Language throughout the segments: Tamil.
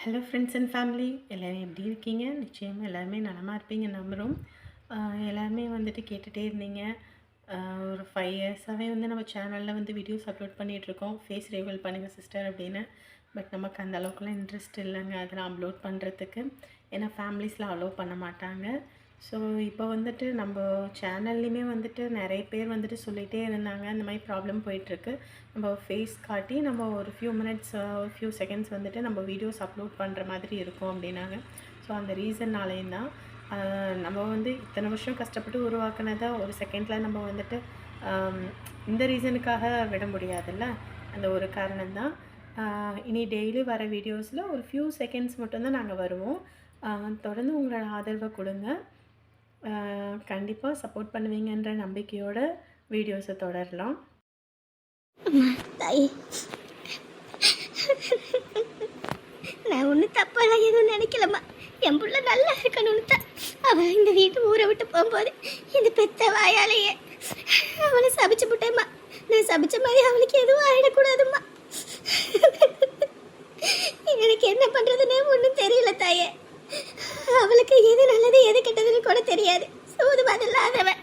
ஹலோ ஃப்ரெண்ட்ஸ் அண்ட் ஃபேமிலி எல்லோரும் எப்படி இருக்கீங்க? நிச்சயமாக எல்லாருமே நலமாக இருப்பீங்க நம்புகிறோம். எல்லாருமே வந்துட்டு கேட்டுகிட்டே இருந்தீங்க. ஒரு 5 இயர்ஸாகவே வந்து நம்ம சேனலில் வந்து வீடியோஸ் அப்லோட் பண்ணிகிட்ருக்கோம். ஃபேஸ் ரிவீல் பண்ணுங்கள் சிஸ்டர் அப்படின்னு. பட் நமக்கு அந்த அளவுக்குலாம் இன்ட்ரெஸ்ட் இல்லைங்க அதெல்லாம் அப்லோட் பண்ணுறதுக்கு. ஏன்னா ஃபேமிலிஸ்லாம் அலோவ் பண்ண மாட்டாங்க. ஸோ இப்போ வந்துட்டு நம்ம சேனல்லையுமே வந்துட்டு நிறைய பேர் வந்துட்டு சொல்லிகிட்டே இருந்தாங்க, இந்த மாதிரி ப்ராப்ளம் போயிட்டுருக்கு. நம்ம ஃபேஸ் காட்டி நம்ம ஒரு ஃபியூ மினிட்ஸ் ஒரு ஃபியூ செகண்ட்ஸ் வந்துட்டு நம்ம வீடியோஸ் அப்லோட் பண்ணுற மாதிரி இருக்கும் அப்படின்னாங்க. ஸோ அந்த ரீசன்னாலேயும் தான் நம்ம வந்து இத்தனை வருஷம் கஷ்டப்பட்டு உருவாக்குனதை ஒரு செகண்டில் நம்ம வந்துட்டு இந்த ரீசனுக்காக விட முடியாதுல்ல. அந்த ஒரு காரணம்தான். இனி டெய்லி வர வீடியோஸில் ஒரு ஃபியூ செகண்ட்ஸ் மட்டும்தான் நாங்கள் வருவோம். தொடர்ந்து உங்களோட ஆதரவை கொடுங்க. கண்டிப்பாக சப்போர்ட் பண்ணுவீங்கன்ற நம்பிக்கையோட வீடியோஸை தொடரலாம். நான் ஒன்றும் தப்பாலாம் எதுவும் நினைக்கலம்மா. என் பிள்ளை நல்லா இருக்கணும்னு தான் அவள் இந்த வீட்டு ஊரை விட்டு போகும்போது இந்த பெத்த வாயாலேயே அவளை சபிச்சு விட்டேம்மா. நான் சபிச்ச மாதிரி அவளுக்கு எதுவும் ஆயிடக்கூடாதும்மா. எனக்கு என்ன பண்ணுறதுன்னே ஒன்றும் தெரியல தாயே. அவளுக்கு எது நல்லது எது கெட்டதுன்னு கூட தெரியாது. சூது பதில்லாதவன்,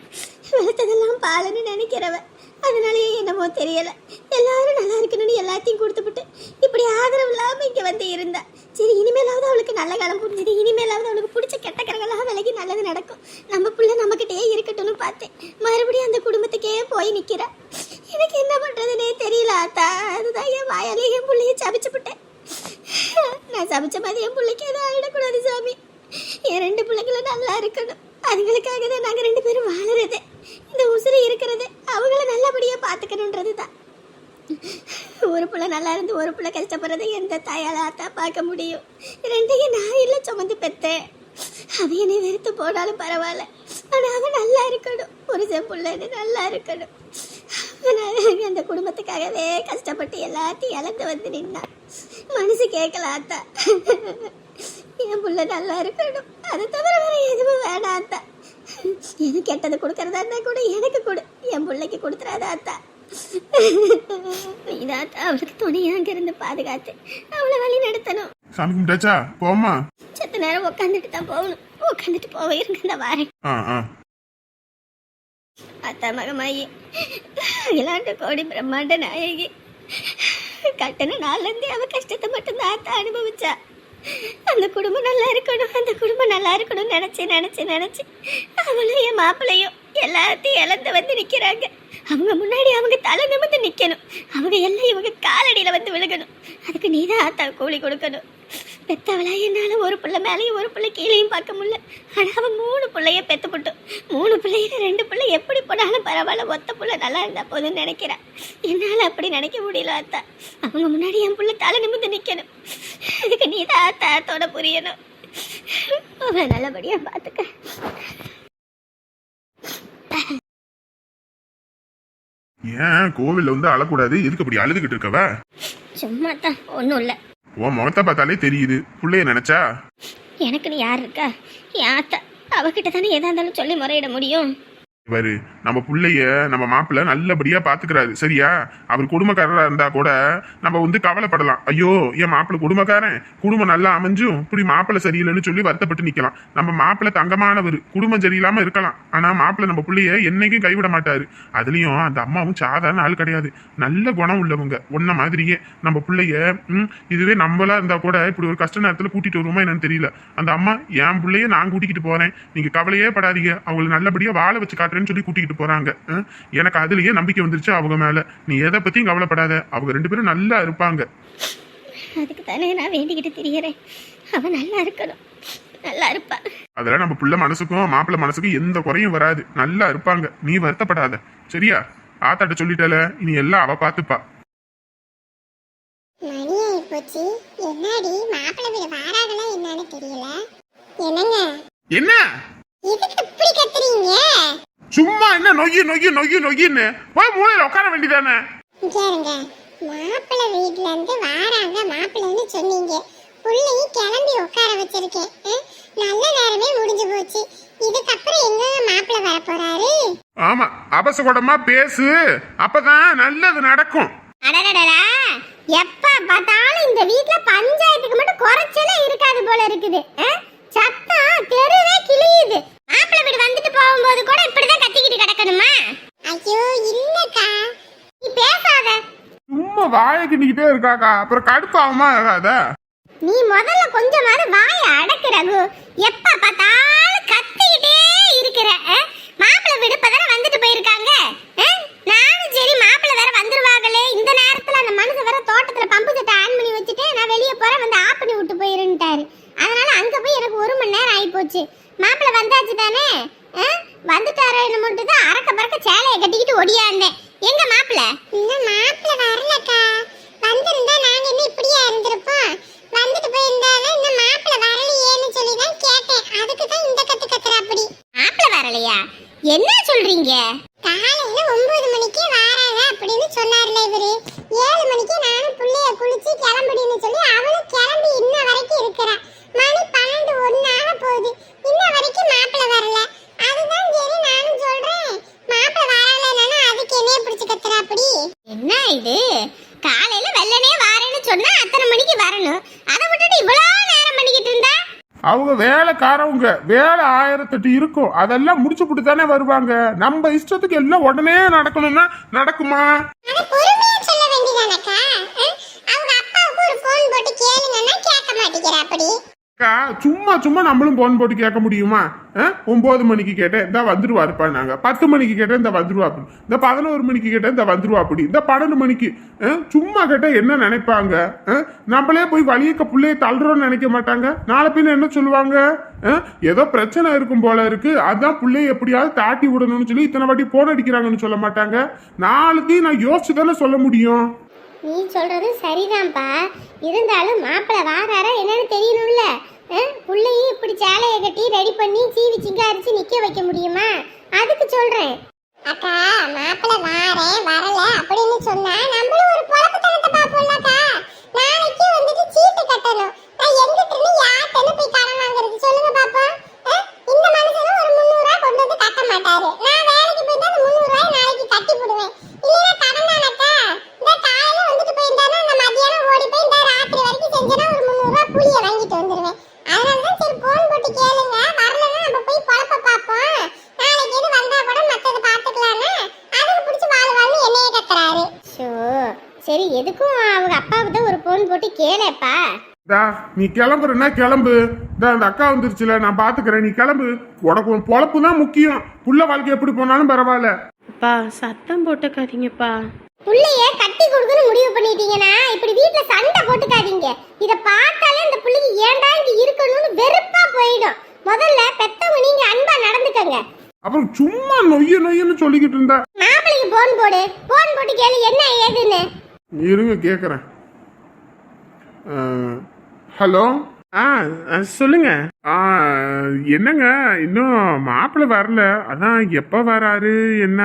வெளுத்ததெல்லாம் பாலன்னு நினைக்கிறவன். அதனாலேயே என்னமோ தெரியலை, எல்லாரும் நல்லா இருக்கணும்னு எல்லாத்தையும் கொடுத்துவிட்டு இப்படி ஆதரவு இல்லாமல் இங்கே வந்து இருந்தா. சரி, இனிமேலாவது அவளுக்கு நல்ல காலம் புரிஞ்சுது. இனிமேலாவது அவளுக்கு பிடிச்ச கெட்ட கரங்களாக விலகி நல்லது நடக்கும். நம்ம பிள்ளை நம்மக்கிட்டே இருக்கட்டும்னு பார்த்தேன். மறுபடியும் அந்த குடும்பத்துக்கே போய் நிற்கிறா. எனக்கு என்ன பண்ணுறதுனே தெரியல ஆத்தா. அதுதான் என் வாயாலே என் பிள்ளைய சபிச்சு விட்டேன். நான் சபிச்ச மாதிரி என் பிள்ளைக்கு எதுவும் ஆகிடக்கூடாது சாமி. என் 2 பிள்ளைங்களும் நல்லா இருக்கணும். அதுங்களுக்காக தான் நாங்கள் 2 பேரும் வாழறது. இந்த உசுறு இருக்கிறது அவங்கள நல்லபடியாக பார்த்துக்கணுன்றது தான். ஒரு பிள்ளை நல்லா இருந்து ஒரு பிள்ளை கஷ்டப்படுறதை எந்த தாயால் ஆத்தா பார்க்க முடியும்? 2ஐயும் நான் இல்லை சுமந்து பெற்றேன். அவ என்னை வெறுத்து போனாலும் பரவாயில்ல, ஆனால் அவன் நல்லா இருக்கணும். புருஷன் பிள்ளைன்னு நல்லா இருக்கணும். அந்த குடும்பத்துக்காகவே கஷ்டப்பட்டு எல்லாத்தையும் இழந்து வந்து நின்னான். மனசு கேட்கல ஆத்தா. என் பிள்ளை நல்லா இருக்கணும், அதை தவிர வேற எதுவும் வேணாம் ஆத்தா. எது கெட்டது கொடுக்கறதா இருந்தா கூட எனக்கு கொடு, என் பிள்ளைக்கு கொடுத்துறாத ஆத்தா. இதாத்தா அவளுக்கு துணையா அங்க இருந்து பாதுகாத்து அவளை வழி நடத்தணும். சாமி கும்பிட்டாச்சா? போமா. சத்த நேரம் உட்காந்துட்டு தான் போகணும். உட்காந்துட்டு போக இருங்க, இந்த வாரேன். அத்தா மகமாயி, அகிலாண்ட கோடி பிரம்மாண்ட நாயகி, கட்டண நாள்லேருந்தே அவ கஷ்டத்தை மட்டும்தான் ஆத்தா அனுபவிச்சா. அந்த குடும்பம் நல்லா இருக்கணும், அந்த குடும்பம் நல்லா இருக்கணும்னு நினைச்சு நினைச்சு நினைச்சு அவளும் என் மாப்பிள்ளையும் எல்லாத்தையும் இழந்து வந்து நிற்கிறாங்க. அவங்க முன்னாடி அவங்க தலை நிமிர்ந்து நிற்கணும். அவங்க எல்லாம் இவங்க காலடியில் வந்து விழுகணும். அதுக்கு நீதான் ஆத்தா கூலி கொடுக்கணும். பெத்தவளா என்னால் ஒரு பிள்ளை மேலேயும் ஒரு பிள்ளை கீழேயும் பார்க்க முடியல. ஆனால் அவன் 3 பிள்ளைய பெற்றுப்பட்டோம். 3 பிள்ளையில 2 பிள்ளை எப்படி போனாலும் பரவாயில்ல, ஒத்த பிள்ளை நல்லா இருந்தா போதுன்னு நினைக்கிறான். என்னால் அப்படி நினைக்க முடியல ஆத்தா. அவங்க முன்னாடி என் பிள்ளை தலை நிமிர்ந்து நிற்கணும். அதுக்கு நீதான் ஆத்தா ஆத்தோட புரியணும். அவன் நல்லபடியாக பார்த்துக்க. ஏன் கோவில்ல வந்து அழக்கூடாது? எதுக்கு அப்படி அழுதுகிட்டு இருக்கவ? சும்மா தான், ஒன்றும் இல்லை. உன் முகத்தை பார்த்தாலே தெரியுது புள்ளைய நினைச்சா. எனக்குன்னு யார் இருக்கா? என் ஆத்தா. அவகிட்ட தானே எதா இருந்தாலும் சொல்லி முறையிட முடியும். இவரு நம்ம புள்ளைய நம்ம மாப்பிள்ள நல்லபடியா பாத்துக்கிறாரு, சரியா? அவர் குடும்பக்காரரா இருந்தா கூட நம்ம வந்து கவலைப்படலாம். ஐயோ என் மாப்பிள்ள குடும்பக்காரன், குடும்பம் நல்லா அமைஞ்சும் இப்படி மாப்பிள்ள சரியில்லைன்னு சொல்லி வருத்தப்பட்டு நிக்கலாம். நம்ம மாப்பிள்ள தங்கமானவர், குடும்பம் சரியில்லாம இருக்கலாம், ஆனா மாப்பிள்ள நம்ம புள்ளைய என்னைக்கும் கைவிட மாட்டாரு. அதுலயும் அந்த அம்மாவும் சாதாரண ஆள் கிடையாது, நல்ல குணம் உள்ளவங்க. ஒன்ன மாதிரியே நம்ம புள்ளைய இதுவே நம்மளா இருந்தா கூட இப்படி ஒரு கஷ்ட நேரத்துல கூட்டிட்டு வருவோமா என்னன்னு தெரியல. அந்த அம்மா என் பிள்ளைய நான் கூட்டிக்கிட்டு போறேன், நீங்க கவலையே படாதீங்க, அவங்களை நல்லபடியா வாழ வச்சு காட்டுறேன் சொல்லி கூட்டிகிட்டு போறாங்க. எனக்கு அதுலயே நம்பிக்கை வந்துருச்சு அவங்க மேல. நீ எதை பத்தியும் கவலைப்படாத, அவங்க 2 பேரும் நல்லா இருப்பாங்க. அதுக்கு தானே நான் வேண்டிக்கிட்டு திரியறேன். அவன் நல்லா இருக்கணும், நல்லா இருப்பா. அதெல்லாம் நம்ம புள்ள மனசுக்கும் மாப்பிள்ள மனசுக்கும் எந்த குறையும் வராது, நல்லா இருப்பாங்க. நீ வருத்தப்படாத, சரியா? ஆத்தாட்ட சொல்லிட்டல, இனி எல்லாம் அவ பாத்துப்பா. மணியாயி போச்சு. என்னடி மாப்பிள்ளை வீடு வாராங்களா என்னன்னு தெரியல. என்னங்க என்ன எதுக்கு இப்படி கத்துறீங்க? சும்மா என்ன நொய்யு நொய்யு நொய்யு நொய்யுன்னு போய் மூலையில உட்கார வேண்டியதானே? கேளுங்க, மாப்பிள்ளை வீட்டுல இருந்து வாராங்க மாப்பிள்ளைன்னு சொன்னீங்க. புள்ளையும் கிளம்பி உட்கார வச்சிருக்கேன். நல்ல நேரமே முடிஞ்சு போச்சு. இதுக்கப்புறம் எங்க மாப்பிள்ளை வர போறாரு? ஆமா, அபசகுடமா பேசு, அப்பதான் நல்லது நடக்கும். அடடடடா, எப்ப பார்த்தாலும் இந்த வீட்ல பஞ்சாயத்துக்கு மட்டும் குறைச்சலே வாயை கிண்டிக்கிட்டே இருக்காக்கா, அப்புறம் கடுப்பாகுமா ஆகாத? நீ முதல்ல கொஞ்சமாவது வாயை அடக்கு ரகு. எப்ப பார்த்தாலும் கத்திக்கிட்டே இருக்கிற. மாப்பிள்ளை விடுப்பதான வந்துட்டு போயிருக்காங்க. நானும் சரி மாப்பிள்ளை வேற வந்துருவாங்களே, இந்த நேரத்துல அந்த மனுஷன் வேற தோட்டத்துல பம்பு செட்டை ஆன் பண்ணி வச்சுட்டு நான் வெளியே போறேன் வந்து ஆஃப் பண்ணி விட்டு போயிருந்துட்டாரு. அதனால அங்க போய் எனக்கு 1 மணி நேரம் ஆகி போச்சு. மாப்பிள்ளை வந்தாச்சு தானே, வந்துட்டாரு மட்டும் தான் அரக்க பறக்க சேலையை கட்டிக்கிட்டு ஒடியாந்தேன். எங்க மாப்பிள்ளை? இன்னும் மாப்பிள்ள வரலக்கா. வந்திருந்தா நாங்க என்ன இப்படியா இருந்திருப்போம்? வந்துட்டு போயிருந்தாலும் இந்த மாப்பிள்ள வரலையேன்னு சொல்லி தான் கேட்டேன். அதுக்கு தான் இந்த கத்து கத்துறாப்படி. மாப்பிள்ளை வரலையா? என்ன சொல்றீங்க? காலையில 9 மணிக்கே வராங்க அப்படின்னு சொன்னார்ல இவரு. 7 மணிக்கு நானும் புள்ளைய குளிச்சு கிளம்புடின்னு சொல்லி அவளும் கிளம்பி இன்ன வரைக்கும் இருக்கிறா. மணி 12 1 ஆக போகுது. இன்ன வரைக்கும் மாப்பிள்ள வரல. அதுதான் சரி நானும் சொல்றேன், மாப்பிள்ள வரலன்னா அதுக்கு என்னைய பிடிச்சு கத்துறாப்படி. என்ன இது? காலையில வெள்ளனே வாரேன்னு சொன்னா அத்தனை மணிக்கு வரணும். அதை விட்டுட்டு இவ்வளவு நேரம் பண்ணிக்கிட்டு இருந்தா? அவங்க வேலைக்காரவங்க, வேலை 1008 இருக்கும், அதெல்லாம் முடிச்சு போட்டு தானே வருவாங்க. நம்ம இஷ்டத்துக்கு எல்லாம் உடனே நடக்கணும்னா நடக்குமா? அத பொறுமையா சொல்ல வேண்டியதானக்கா. அவங்க அப்பாவுக்கு ஒரு போன் போட்டு கேளுங்கன்னா கேட்க மாட்டேங்கிறாப்படி. சும்மா சும்மா நம்மளும் போன் போட்டு கேட்க முடியுமா? 9 மணிக்கு கேட்டேன் இந்த வந்துருவாருப்பா, நாங்க 10 மணிக்கு கேட்டேன் இந்த வந்துருவா அப்படி, இந்த 11 மணிக்கு கேட்டேன் இந்த வந்துருவா அப்படி, இந்த 12 மணிக்கு சும்மா கேட்டா என்ன நினைப்பாங்க? நம்மளே போய் வழியக்க பிள்ளைய தள்ளுறோம்னு நினைக்க மாட்டாங்க. நாளை பின்ன என்ன சொல்லுவாங்க? ஏதோ பிரச்சனை இருக்கும் போல இருக்கு, அதான் பிள்ளைய எப்படியாவது தாட்டி விடணும்னு சொல்லி இத்தனை வாட்டி போன் அடிக்கிறாங்கன்னு சொல்ல மாட்டாங்க. நாளைக்கு நான் யோசிச்சு தானே சொல்ல முடியும். நீ சொல்றது சரிதான்ப்பா. இருந்தாலும் மாப்பிள்ளை வாராரா என்னன்னு தெரியணும்ல. புள்ளையும் இப்படி சேலையை கட்டி ரெடி பண்ணி சீவி சிங்காரிச்சு நிக்க வைக்க முடியுமா? அதுக்கு சொல்றேன். அக்கா மாப்பிள்ள வாரேன் வரல அப்படின்னு சொன்னா நம்மளும் ஒரு பொழப்புத்தனத்தை பாப்போம்லக்கா. நாளைக்கு வந்துட்டு சீட்டு கட்டணும். நான் எங்கிட்டு யார்கிட்ட போய் கடன் வாங்குறது சொல்லுங்க பாப்போம். இந்த மனுஷனும் ஒரு 300 ரூபாய் கொண்டு வந்து கட்ட மாட்டாரு. நான் வேலைக்கு போயிட்டு அந்த 300 ரூபாய் நாளைக்கு கட்டி போடுவேன். இல்லைன்னா கடன் தானக்கா. இந்த காலையில வந்துட்டு போயிருந்தானா அந்த மதியானம் ஓடி போய் இந்த ராத்திரி வரைக்கும் செஞ்சனா ஒரு 300 ரூபாய் கூலியை வாங்கிட்டு வந்துருவேன். அதனாலதான் சரி போன் போட்டு கேளுங்க, வரலன்னா நம்ம போய் பொழப்ப பார்ப்போம். நாளைக்கு எது வந்தா கூட மத்தது பாத்துக்கலாம்னு அதுக்கு பிடிச்சி வாழ்வாள்னு என்னைய கத்துறாரு. சரி எதுக்கும் அவங்க அப்பாவுக்கு தான் ஒரு போன் போட்டு கேளப்பா. நீ கிளம்புறன்னா கிளம்பு. அந்த அக்கா வந்துருச்சுல, நான் பாத்துக்கிறேன், நீ கிளம்பு. உனக்கு உன் பொழப்பு தான் முக்கியம். புள்ள வாழ்க்கை எப்படி போனாலும் பரவாயில்ல. அப்பா சத்தம் போட்டுக்காதீங்கப்பா. புள்ளைய கட்டி கொடுக்கணும் முடிவு பண்ணிட்டீங்கன்னா இப்படி வீட்டுல சண்டை போட்டுக்காதீங்க. இத பார்த்தாலே அந்த புள்ளைக்கு ஏன்டா இங்க இருக்கணும்னு வெறுப்பா போயிடும். முதல்ல பெத்தவங்க நீங்க அன்பா நடந்துக்கங்க. அப்புறம் சும்மா நொய்யன்னு சொல்லிக்கிட்டு இருந்தா. மாப்பிள்ளைக்கு போன் போட்டு கேளு என்ன ஏதுன்னு. இருங்க கேக்குறேன். ஹலோ, சொல்லுங்க. என்னங்க இன்னும் மாப்பிள்ளை வரல, அதான் எப்ப வராரு என்ன?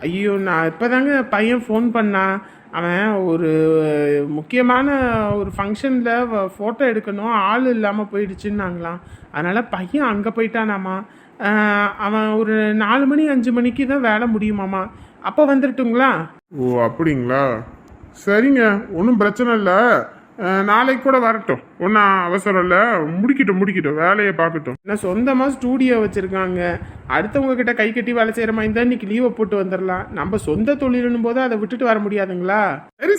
ஐயோ, நான் இப்போதாங்க பையன் ஃபோன் பண்ணான். அவன் ஒரு முக்கியமான ஒரு ஃபங்க்ஷனில் ஃபோட்டோ எடுக்கணும், ஆள் இல்லாமல் போயிடுச்சுன்னாங்களாம். அதனால் பையன் அங்கே போயிட்டானாமா. அவன் ஒரு 4 மணி 5 மணிக்கு தான் வேலை முடியுமாமா. அப்போ வந்துட்டுங்களா? ஓ அப்படிங்களா, சரிங்க, ஒன்றும் பிரச்சனை இல்லை. நாளைக்கு கூட வரட்டும், ஒன்றும் அவசரம் இல்லை. முடிக்கட்டும், வேலையை பார்க்கட்டும். நான் சொந்தமாக ஸ்டூடியோ வச்சுருக்காங்க. அடுத்தவங்க கிட்ட கை கட்டி வேலை செய்கிற மாதிரி தான் இன்னைக்கு லீவை போட்டு வந்துடலாம். நம்ம சொந்த தொழிலுன்னும் போது அதை விட்டுட்டு வர முடியாதுங்களா?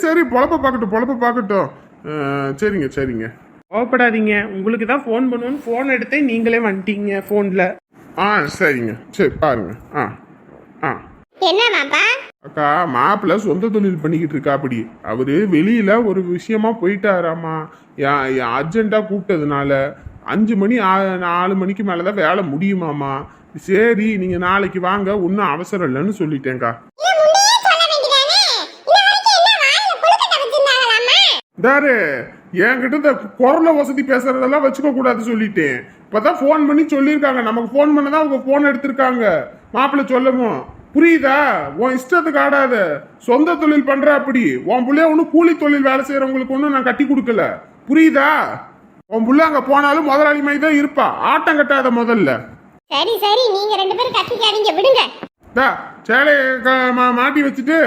சரி பொழப்ப பார்க்கட்டும். சரிங்க. கோவப்படாதீங்க. உங்களுக்கு தான் ஃபோன் பண்ணுவோன்னு ஃபோன் எடுத்தே நீங்களே வந்துட்டீங்க ஃபோனில். சரிங்க, சரி பாருங்க. என்னமாப்பா? அக்கா மாப்பிள்ள சொந்த தொழில் பண்ணிக்கிட்டு இருக்கா. அப்படி அவரு வெளியில ஒரு விஷயமா போயிட்டாராமா. அர்ஜென்ட்டா கூப்பிட்டதுனால 5 மணி 4 மணிக்கு மேலதான் வேலை முடியுமாமா. சரி நீங்க நாளைக்கு வாங்க, ஒன்னும் அவசரம் இல்லைன்னு சொல்லிட்டேங்க்கா. தாரு என்கிட்ட இந்த குரல வசதி பேசுறதெல்லாம் வச்சுக்க கூடாது சொல்லிட்டேன். இப்பதான் போன் பண்ணி சொல்லியிருக்காங்க. நமக்கு போன் பண்ணதான் அவங்க போன் எடுத்திருக்காங்க. மாப்பிள்ள சொல்லவும் புரியுதா? உன் இஷ்டத்துக்கு ஆடாத. சொந்த தொழில் பண்ற அப்படி. உன் புள்ளைய ஒன்னும் கூலி தொழில் வேலை செய்யறவங்களுக்கு ஒன்னும் நான் கட்டி கொடுக்கல. புரியுதா? உன் புள்ள அங்க போனாலும் முதலாளி மாதிரி தான் இருப்பா. ஆட்டம் கட்டாத முதல்ல. சரி நீங்க 2 பேரும் கட்டிக்காதீங்க, விடுங்க. சேலைய மாட்டி வச்சுட்டு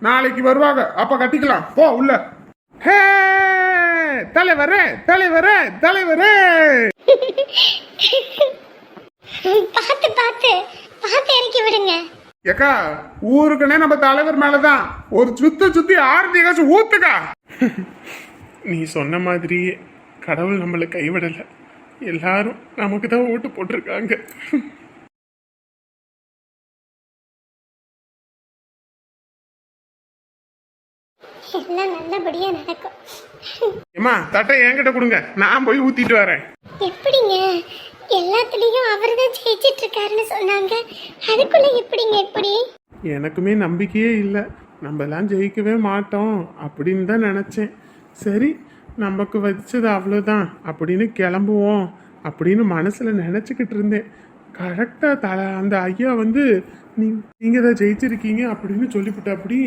நாளைக்கு வருவாங்க, அப்ப கட்டிக்கலாம். போ உள்ள. தலைவரே பார்த்து இறக்கி விடுங்க. ஏக்கா ஊருக்குன்னே நம்ம தலைவர் மேலதான் ஒரு சுத்தி ஆரத்தி ஏதாச்சும் ஊத்துக்கா. நீ சொன்ன மாதிரியே கடவுள் நம்மளை கைவிடல, எல்லாரும் நமக்கு தான் ஓட்டு போட்டிருக்காங்க. எல்லாம் நல்லபடியா நடக்கும். ஏமா தட்டை என்கிட்ட கொடுங்க, நான் போய் ஊத்திட்டு வரேன். எப்படிங்க எல்லாத்துலயும் அவர் தான் ஜெயிச்சிட்டு இருக்காருன்னு சொன்னாங்க, அதுக்குள்ள எப்படிங்க எப்படி? எனக்குமே நம்பிக்கையே இல்லை, நம்ம எல்லாம் ஜெயிக்கவே மாட்டோம் அப்படின்னு தான் நினச்சேன். சரி நமக்கு வச்சது அவ்வளோதான் அப்படின்னு கிளம்புவோம் அப்படின்னு மனசில் நினச்சிக்கிட்டு இருந்தேன். கரெக்டாக அந்த ஐயா வந்து நீங்கள் தான் ஜெயிச்சிருக்கீங்க அப்படின்னு சொல்லிவிட்டு அப்படி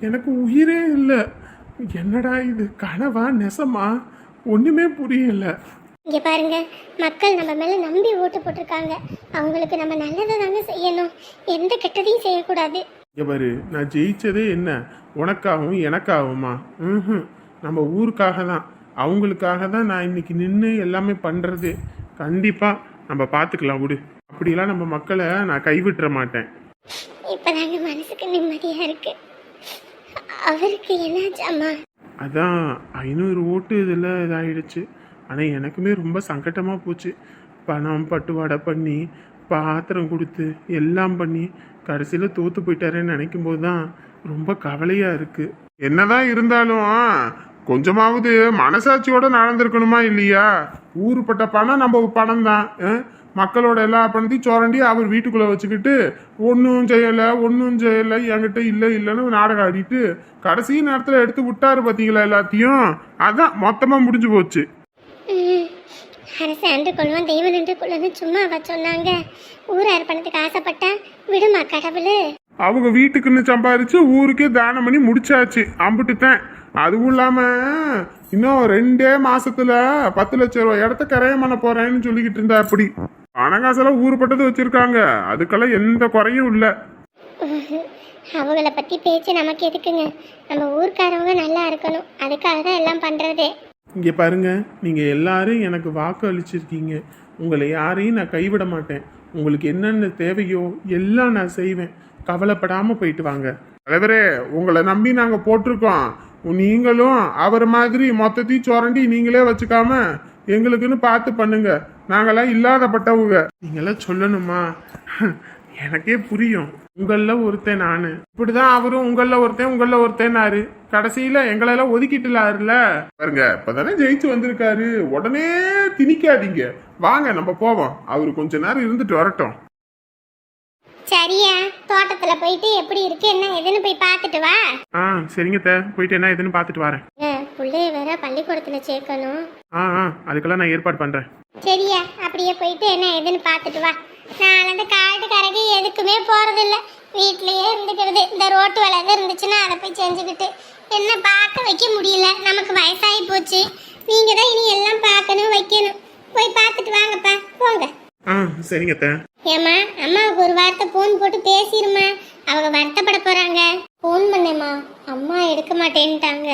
எனக்கு உயிரே இல்லை. என்னடா இது கனவா நெசமா ஒன்றுமே புரியல. இங்க பாருங்க, மக்கள் நம்ம மேல நம்பி ஓட்டு போட்டிருக்காங்க, அவங்களுக்கு நம்ம நல்லதை தாங்க செய்யணும், எந்த கெட்டதையும் செய்யக்கூடாது. பாரு நான் ஜெயிச்சதே என்ன உனக்காகவும் எனக்காகுமா? நம்ம ஊருக்காக தான், அவங்களுக்காக தான் நான் இன்னைக்கு நின்று எல்லாமே பண்ணுறது. கண்டிப்பாக நம்ம பார்த்துக்கலாம் விடு, அப்படிலாம் நம்ம மக்களை நான் கைவிட்டுற மாட்டேன். இப்பதாங்க மனசுக்கு நிம்மதியா இருக்கு. அவருக்கு என்னாச்சாமா? அதான் 500 ஓட்டு இதில் இதாகிடுச்சு. ஆனால் எனக்குமே ரொம்ப சங்கட்டமாக போச்சு. பணம் பட்டுவாடை பண்ணி பாத்திரம் கொடுத்து எல்லாம் பண்ணி கடைசியில் தோற்று போயிட்டாரேன்னு நினைக்கும் போது தான் ரொம்ப கவலையாக இருக்குது. என்னதான் இருந்தாலும் கொஞ்சமாவது மனசாட்சியோட நடந்திருக்கணுமா இல்லையா? ஊருப்பட்ட பணம் நம்ம பணம் தான், மக்களோட எல்லா பணத்தையும் சுரண்டி அவர் வீட்டுக்குள்ளே வச்சுக்கிட்டு ஒன்றும் செய்யலை என்கிட்ட இல்லைன்னு நாடகம் ஆடிட்டு கடைசி நேரத்தில் எடுத்து விட்டாரு பார்த்தீங்களா எல்லாத்தையும். அதான் மொத்தமாக முடிஞ்சு போச்சு. அரசு அன்று கொள்வான் தெய்வம் நின்று கொள்ளுன்னு சும்மா அவ சொன்னாங்க. ஊரார் பணத்துக்கு ஆசைப்பட்டா விடுமா கடவுள்? அவங்க வீட்டுக்குன்னு சம்பாரிச்சு ஊருக்கே தானம் பண்ணி முடிச்சாச்சு, அம்பிட்டுத்தேன். அதுவும் இல்லாம இன்னும் 2 மாசத்துல 10 லட்சம் ரூபாய் இடத்த கரையம் பண்ண போறேன்னு சொல்லிக்கிட்டு இருந்தா. அப்படி பணங்காசெல்லாம் ஊருப்பட்டது வச்சிருக்காங்க, அதுக்கெல்லாம் எந்த குறையும் இல்லை. அவங்கள பத்தி பேச்சு நமக்கு எதுக்குங்க, நம்ம ஊர்க்காரவங்க நல்லா இருக்கணும், அதுக்காக தான் எல்லாம் பண்றதே. இங்கே பாருங்க, நீங்கள் எல்லாரும் எனக்கு வாக்கு அளிச்சிருக்கீங்க, உங்களை யாரையும் நான் கைவிட மாட்டேன். உங்களுக்கு என்னென்ன தேவையோ எல்லாம் நான் செய்வேன், கவலைப்படாமல் போயிட்டு வாங்க. தலைவரே உங்களை நம்பி நாங்கள் போட்டிருக்கோம், நீங்களும் அவர் மாதிரி மொத்தத்தையும் சுரண்டி நீங்களே வச்சுக்காம எங்களுக்குன்னு பார்த்து பண்ணுங்க. நாங்களாம் இல்லாதப்பட்டவங்க. நீங்களாம் சொல்லணுமா? எனக்கே புரியும். உங்கள ஒருத்தன் நானு, இப்படிதான் அவரும் உங்கள ஒருத்தனாரு. கடைசியில எங்களெல்லாம் ஒதுக்கிட்டுலாருல. பாருங்க இப்பதானே ஜெயிச்சு வந்திருக்காரு, உடனே திணிக்காதீங்க. வாங்க நம்ம போவோம், அவரு கொஞ்ச நேரம் இருந்துட்டு வரட்டும். சரியா, தோட்டத்துல போயிட்டு எப்படி இருக்கு என்ன எதுன்னு போய் பார்த்துட்டு வா. சரிங்க போயிட்டு என்ன எதுன்னு பார்த்துட்டு வரேன். பிள்ளைய வேற பள்ளிக்கூடத்துல சேர்க்கணும். அதுக்கெல்லாம் நான் ஏற்பாடு பண்றேன். சரியா, அப்படியே போயிட்டு என்ன எதுன்னு பார்த்துட்டு வா. நான் அந்த காட்டுக்கரைக்கு எதுக்குமே போறதில்ல, வீட்லயே இருந்துக்கிறது. இந்த ரோட்டு வேலை இருந்துச்சுன்னா அதை போய் செஞ்சுக்கிட்டு என்ன பார்க்க வைக்க முடியல, நமக்கு வயசாகி போச்சு. நீங்க தான் இனி எல்லாம் பார்க்கணும் வைக்கணும். போய் பார்த்துட்டு வாங்கப்பா, போங்க. சரிங்க. ஏம்மா, அம்மாவுக்கு ஒரு வார்த்தை போன் போட்டு பேசிருமா, அவங்க வருத்தப்பட போறாங்க. போன் பண்ணேம்மா, அம்மா எடுக்க மாட்டேன்ட்டாங்க.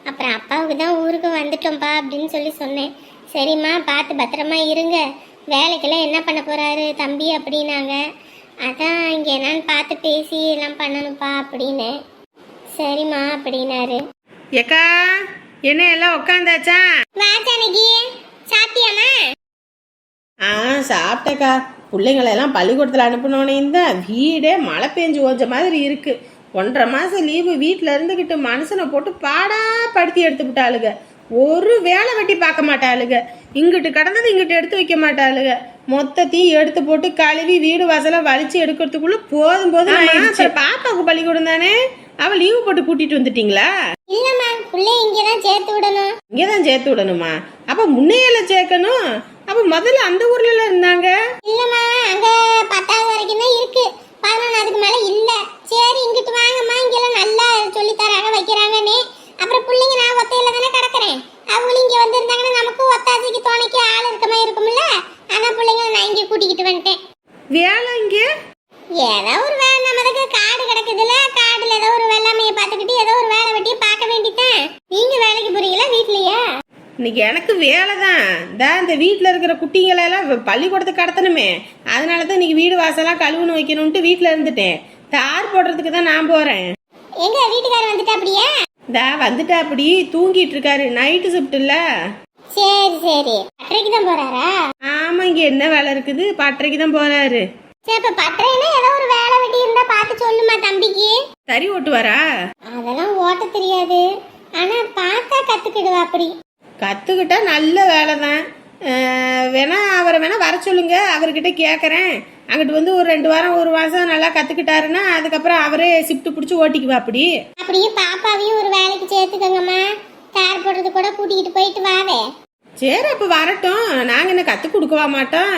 அப்புறம் அப்பாவுக்கு தான் ஊருக்கு வந்துட்டோம்ப்பா அப்படின்னு சொல்லி சொன்னேன். சரிம்மா பார்த்து பத்திரமா இருங்க, வேலைக்கெல்லாம் என்ன பண்ண போறாரு தம்பி அப்படின்னாங்க. அதான் இங்கே என்னன்னு பார்த்து பேசி எல்லாம் பண்ணணும்ப்பா அப்படின்னு. சரிம்மா அப்படின்னாரு. ஏக்கா என்ன எல்லாம் உட்காந்தாச்சா? வா ஜானகி, சாப்பிட்டியாம்மா? சாப்பிட்டேக்கா. பிள்ளைங்களெல்லாம் பள்ளிக்கூடத்தில் அனுப்பினோன்னே தான் வீடே மழை பெஞ்சு ஓஞ்ச மாதிரி இருக்கு. 1.5 மாதம் லீவு வீட்டில் இருந்துக்கிட்டு மனுஷனை போட்டு பாடா படுத்தி எடுத்து விட்டாளுங்க. ஒரு வேலை வெட்டி பார்க்க மாட்டாளுங்க, இங்கிட்டு கடந்தது இங்கிட்டு எடுத்து வைக்க மாட்டாளுங்க. மொத்தத்தையும் எடுத்து போட்டு கழுவி வீடு வாசலாம் வலிச்சு எடுக்கிறதுக்குள்ள போதும் பாப்பாவுக்கு பள்ளிக்கூடம் தானே, அவள் லீவு போட்டு கூட்டிட்டு வந்துட்டீங்களா? இல்லம்மா, பிள்ளை இங்கதான் சேர்த்து விடணும். இங்கதான் சேர்த்து விடணுமா? அப்ப முன்னையெல்லாம் சேர்க்கணும். அப்ப முதல்ல அந்த ஊர்ல இருந்தாங்க. இல்லம்மா, அங்க 10வது வரைக்கும் தான் இருக்கு, 11க்கு மேல இல்ல. சரி இங்கிட்டு வாங்கம்மா, இங்கெல்லாம் நல்லா சொல்லி தராங்க வைக்கிறாங்கன்னு. அப்புறம் பிள்ளைங்க நான் ஒத்தையில தானே கிடக்குறேன், அவங்களும் இங்க வந்திருந்தாங்கன்னா நமக்கு ஒத்தாசைக்கு துணைக்கு ஆள் இருக்க மாதிரி இருக்கும்ல. ஆனா பிள்ளைங்க நான் இங்க கூட்டிக்கிட்டு வந்துட்டேன். வேலை இங்க ஏதோ ஒரு வேலை, நமக்கு காடு கிடக்குதுல, காடுல ஏதோ ஒரு வெள்ளாமையை பார்த்துக்கிட்டு ஏதோ ஒரு வேலை வெட்டியை பார்க்க வேண்டித்தான். நீங்க வேலைக்கு போறீங்களா வீட்லயா? இன்னைக்கு எனக்கு வேலை தான். இந்த வீட்டில் இருக்கிற குட்டிங்களெல்லாம் பள்ளிக்கூடத்துக்கு கடத்தணுமே, அதனால தான் இன்னைக்கு வீடு வாசலாம் கழுவுன்னு வைக்கணும்ட்டு வீட்டில் இருந்துட்டேன். தார் போடுறதுக்கு தான் நான் போறேன். எங்க வீட்டுக்காரர் வந்துட்டா அப்படியே? இந்தா வந்துட்டா, அப்படி தூங்கிட்டு இருக்காரு. நைட்டு ஷிஃப்ட் இல்ல. சரி சரி, பட்டறைக்கு தான் போறாரா? ஆமா, இங்க என்ன வேலை இருக்குது? பட்டறைக்கு தான் போறாரு. சரி, இப்ப பட்டறைன்னா ஏதோ ஒரு வேலை வெட்டி இருந்தா பார்த்து சொல்லுமா தம்பிக்கு. தறி ஓட்டுவாரா? அதெல்லாம் ஓட்ட தெரியாது, ஆனா பார்த்தா கத்துக்கிடுவா. அப்படி கத்துக்கிட்டா நல்ல வேலை தான். வேணா அவரை வேணா வர சொல்லுங்க, அவர்கிட்ட கேட்குறேன். அங்கிட்டு வந்து ஒரு 2 வாரம் 1 மாசம் நல்லா கத்துக்கிட்டாருன்னா அதுக்கப்புறம் அவரே ஷிஃப்ட் பிடிச்சி ஓட்டிக்குவா. அப்படியே பாப்பாவையும் ஒரு வேலைக்கு சேர்த்துக்கங்கம்மா. தார் போடுறது கூட கூட்டிக்கிட்டு போயிட்டு வாவே. சரி, அப்போ வரட்டும். நாங்கள் என்ன கற்றுக் கொடுக்கவா மாட்டோம்.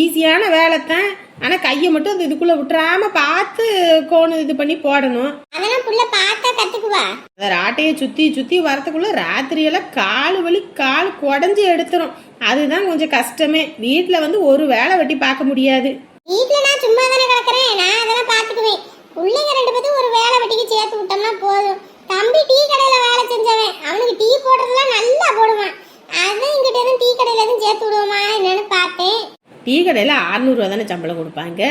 ஈஸியான வேலை தான். ஆனால் கையை மட்டும் அந்த இதுக்குள்ளே விட்டுறாம பார்த்து கோணம் இது பண்ணி போடணும். அதெல்லாம் புள்ள பார்த்தா கத்துக்குவா. அந்த ராட்டையை சுற்றி சுற்றி வரத்துக்குள்ளே ராத்திரியெல்லாம் கால் வலி, கால் குடஞ்சி எடுத்துரும். அதுதான் கொஞ்சம் கஷ்டமே. வீட்டில் வந்து ஒரு வேலை வெட்டி பார்க்க முடியாது. வீட்டுல நான் சும்மா தானே கிடக்குறேன், நான் அதெல்லாம் பாத்துக்குவேன். பிள்ளைங்க 2 பேரும் ஒரு வேலை வெட்டிக்கு சேர்த்து விட்டோம்னா போதும். தம்பி டீ கடையில வேலை செஞ்சவன், அவனுக்கு டீ போடுறதுலாம் நல்லா போடுவான். அதான் இங்கிட்ட எதுவும் டீ கடையில எதுவும் சேர்த்து விடுவோமா என்னன்னு பார்த்தேன். டீ கடையில் 600 ரூபா தானே சம்பளம் கொடுப்பாங்க.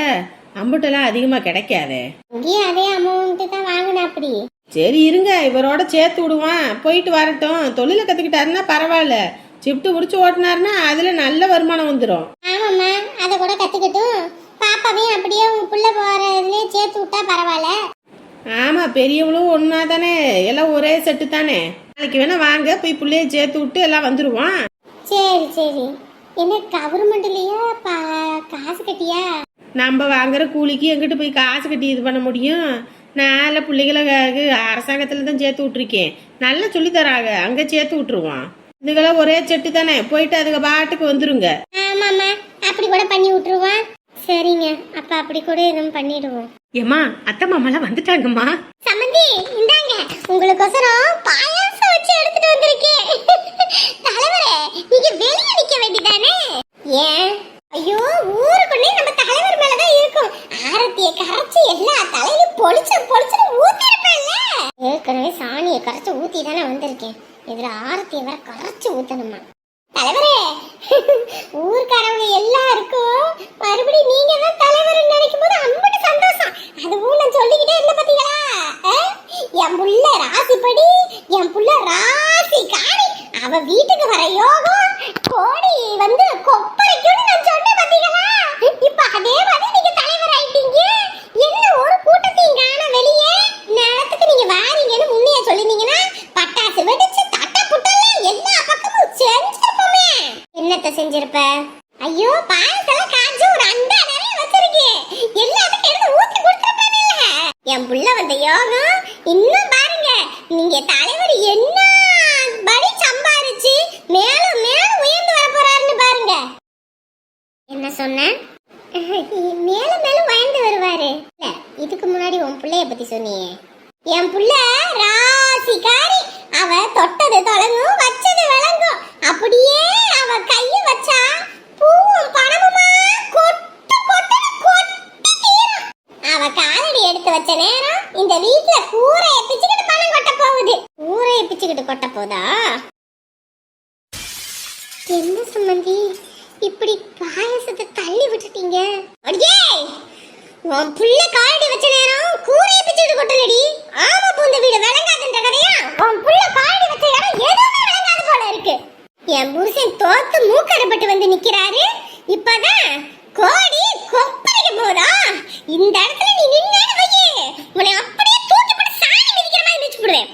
அம்புட்டெல்லாம் அதிகமாக கிடைக்காதே. இங்கேயும் அதே அமௌண்ட் தான் வாங்கினா. அப்படி சரி இருங்க, இவரோட சேர்த்து விடுவான். போயிட்டு வரட்டும். தொழிலை கற்றுக்கிட்டாருன்னா பரவாயில்ல. ஷிஃப்ட் முடிச்சு ஓட்டினாருன்னா அதில் நல்ல வருமானம் வந்துடும். ஆமாம்மா, அதை கூட கத்துக்கட்டும். பாப்பாவையும் அப்படியே உங்க புள்ள போறதுலயே சேர்த்து விட்டா பரவாயில்ல. ஆமாம், பெரியவங்களும் ஒன்றா தானே, எல்லாம் ஒரே செட்டு தானே. நாளைக்கு வேணா வாங்க, போய் பிள்ளைய சேர்த்து விட்டு எல்லாம் வந்துடுவான். சரி சரி. என்ன கவர்மெண்ட்லயா காசு கட்டியா? நம்ம வாங்குற கூலிக்கு எங்கிட்ட போய் காசு கட்டி இது பண்ண முடியும்? நான் பிள்ளைகளை அரசாங்கத்தில் தான் சேர்த்து விட்டுருக்கேன். நல்லா சொல்லி தராங்க, அங்கே சேர்த்து விட்டுருவான். இதுக்கெல்லாம் ஒரே செட்டு தானே, போயிட்டு அதுக்கு பாட்டுக்கு வந்துருங்க. ஆமாம்மா, அப்படி கூட பண்ணி விட்டுருவான். சரிங்க, அப்ப அப்படி கூட எதுவும் பண்ணிடுவோம். ஏமா, அத்தை மாமாலாம் வந்துட்டாங்கம்மா. சம்மந்தி, இந்தாங்க உங்களுக்கோசரம் பாயாசம் வச்சு எடுத்துட்டு வந்திருக்கேன். தலைவரே, நீங்க வெளியே நிக்க வேண்டியதானே? ஏன்? ஐயோ, ஊருக்குள்ளே நம்ம தலைவர் மேலதான் இருக்கும். ஆரத்தியை கரைச்சி எல்லா தலையிலும் பொழிச்சு ஊத்திருப்பேன்ல. ஏற்கனவே சாணியை கரைச்சு ஊத்தி தானே வந்திருக்கேன். இதுல ஆரத்தியை வேற கரைச்சு ஊத்தணுமா? தலைவரே, ஊர்க்காரவங்க எல்லாருக்கும் மறுபடியும் நீங்க தான் தலைவர் நினைக்கும் போது அம்மட்டு சந்தோஷம். அதுவும் நான் சொல்லிக்கிட்டே இருந்த பாத்தீங்களா? என் புள்ள ராசிப்படி, என் புள்ள ராசிக்காரி, அவ வீட்டுக்கு வர யோகம் கோடி வந்து கொப்பரைக்குன்னு நான் சொன்னேன் பாத்தீங்களா? இப்ப அதே மாதிரி நீங்க தலைவர் ஆயிட்டீங்க. என்ன ஒரு கூட்டத்தையும் காண வெளியே. நேரத்துக்கு நீங்க வாரீங்கன்னு முன்னையே சொல்லிருந்தீங்கன்னா பட்டாசு வெடிச்சு தட்டை புட்டல எல்லா பக்கமும் செஞ்சிருப்போமே. என்னத்த செஞ்சிருப்ப? ஐயோ, பாயசெல்லாம் காய்ச்சி ஒரு அண்டா நிறைய வச்சிருக்கேன். எல்லாத்துக்கும் எடுத்து ஊத்தி கொடுத்துருப்பேன்ல. என் புள்ள வந்த யோகம் இன்னும் பாருங்க. நீங்க தலைவர் என்ன படி சம்பாரிச்சு மேலும் மேலும் உயர்ந்து வர போறாருன்னு பாருங்க. என்ன சொன்ன? மேலும் மேலும் உயர்ந்து வருவாரு. இல்ல, இதுக்கு முன்னாடி உன் புள்ளைய பத்தி சொன்னியே. என் புள்ள ராசிக்காரி, அவ தொட்டது தொடங்கும், வச்சது விளங்கும். அப்படியே அவ கைய வச்சா பூவும் பணமுமா கொட்டு கொட்டு கொட்டி தீரும். அவ காலடி எடுத்து வச்ச நேரம் இந்த வீட்டுல கூரைய பிச்சுக்கிட்டு பணம் கொட்ட போகுது. கூரைய பிச்சுக்கிட்டு கொட்ட போதா? என்ன சம்பந்தி, இப்படி பாயசத்தை தள்ளி விட்டுட்டீங்க? அடியே, உன் புள்ள காலடி வச்ச நேரம் கூரைய பிச்சுக்கிட்டு கொட்டலடி. ஆமா, பூந்த வீடு விளங்காதுன்ற கதையா? உன் புள்ள காலடி வச்ச நேரம் எதுவுமே விளங்காது போல இருக்கு. என் புருஷன் தோத்து மூக்கடைப்பட்டு வந்து நிக்கிறாரு. இப்பதான் கோடி கொப்பரைக்கு போதா? இந்த இடத்துல நீ நின்னு வையே, உன்னை அப்படியே தூக்கி போட்டு சாணி மிதிக்கிற மாதிரி மிதிச்சு போடுவேன்.